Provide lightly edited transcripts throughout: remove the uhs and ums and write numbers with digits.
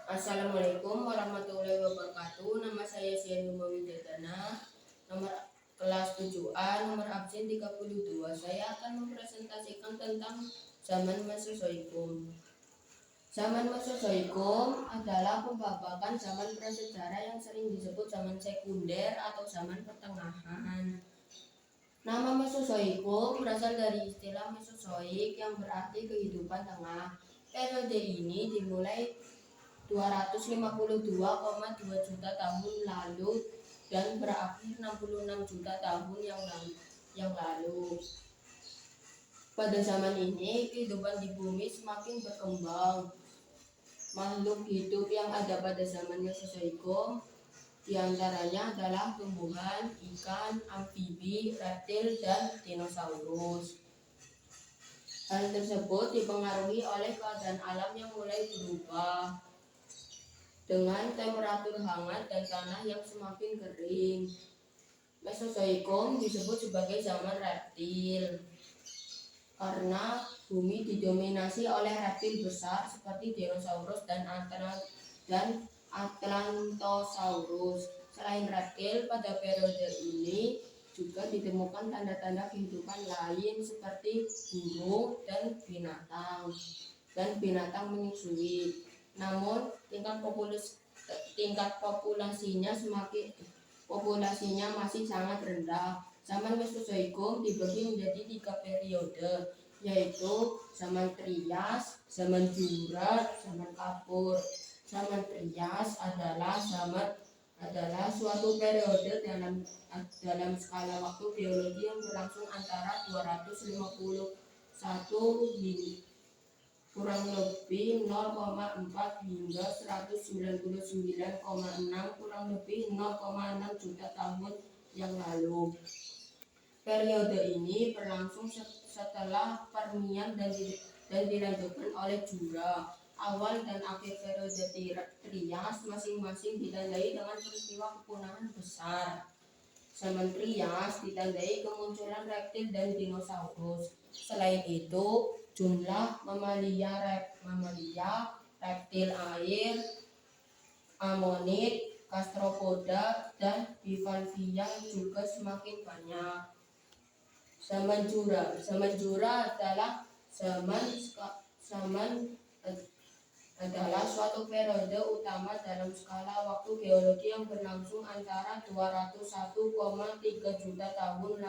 Assalamualaikum warahmatullahi wabarakatuh. Nama saya Sian Widadana, nomor kelas 7A, nomor absen 32. Saya akan mempresentasikan tentang zaman Mesozoikum. Zaman Mesozoikum adalah pembabakan zaman prasejarah yang sering disebut zaman sekunder atau zaman pertengahan. Nama Mesozoikum berasal dari istilah Mesozoik yang berarti kehidupan tengah. Periode ini dimulai 252,2 juta tahun lalu dan berakhir 66 juta tahun yang lalu. Pada zaman ini, kehidupan di bumi semakin berkembang. Makhluk hidup yang ada pada zaman Mesozoikum diantaranya adalah tumbuhan, ikan, amfibi, reptil, dan dinosaurus. Hal tersebut dipengaruhi oleh keadaan alam yang mulai berubah dengan temperatur hangat dan tanah yang semakin kering. Mesozoikum disebut sebagai zaman reptil karena bumi didominasi oleh reptil besar seperti dinosaurus dan Atlantosaurus. Selain reptil, pada periode ini juga ditemukan tanda-tanda kehidupan lain seperti burung dan binatang menyusui. Namun tingkat populasinya masih sangat rendah. Zaman Mesozoikum dibagi menjadi 3 periode, yaitu zaman Trias, zaman Jura, zaman Kapur. Zaman Trias adalah suatu periode dalam skala waktu geologi yang berlangsung antara 251 kurang lebih 0,4 hingga 199,6 kurang lebih 0,6 juta tahun yang lalu. Periode ini berlangsung setelah Permian dan dilanjutkan oleh Jura. Awal dan akhir periode Trias masing-masing ditandai dengan peristiwa kepunahan besar. Zaman Trias ditandai kemunculan reptil dan dinosaurus. Selain itu, jumlah mamalia, reptil air, amonid, gastropoda, dan bivalvia juga semakin banyak. Zaman Jura adalah suatu periode utama dalam skala waktu geologi yang berlangsung antara 201,3 juta tahun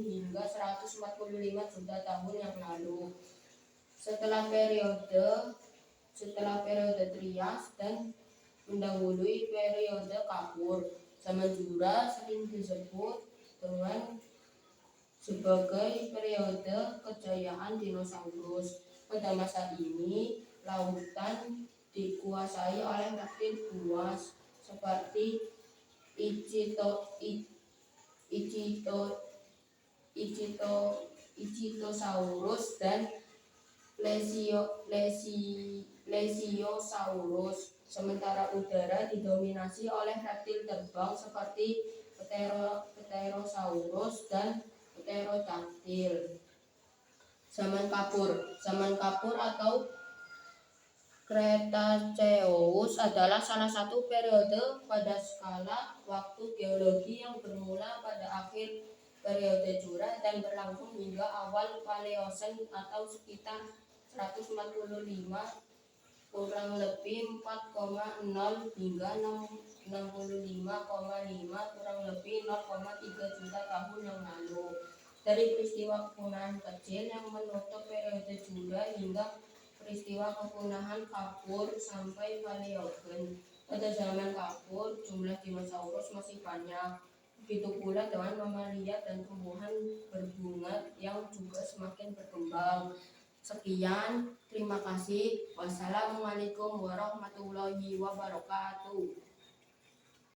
hingga 145 juta tahun yang lalu. Setelah periode Trias dan mendahului periode Kapur. Zaman Jura sering disebut dengan sebagai periode kejayaan dinosaurus. Pada masa ini, lautan dikuasai oleh reptil buas seperti Ichthyosaurus dan Plesiosaurus. Sementara udara didominasi oleh reptil terbang seperti Pterosaurus dan Pterodactyl. Zaman Kapur atau Cretaceous adalah salah satu periode pada skala waktu geologi yang bermula pada akhir periode Jura dan berlangsung hingga awal Paleosen atau sekitar 145 kurang lebih 4,0 hingga 65,5 kurang lebih 0,3 juta tahun yang lalu. Dari peristiwa kepunahan kecil yang menutup periode Jura hingga peristiwa kepunahan Kapur sampai Paleogen. Pada zaman Kapur, jumlah dinosaurus masih banyak. Begitu pula dengan mamalia dan tumbuhan berbunga yang juga semakin berkembang. Sekian, terima kasih. Wassalamualaikum warahmatullahi wabarakatuh.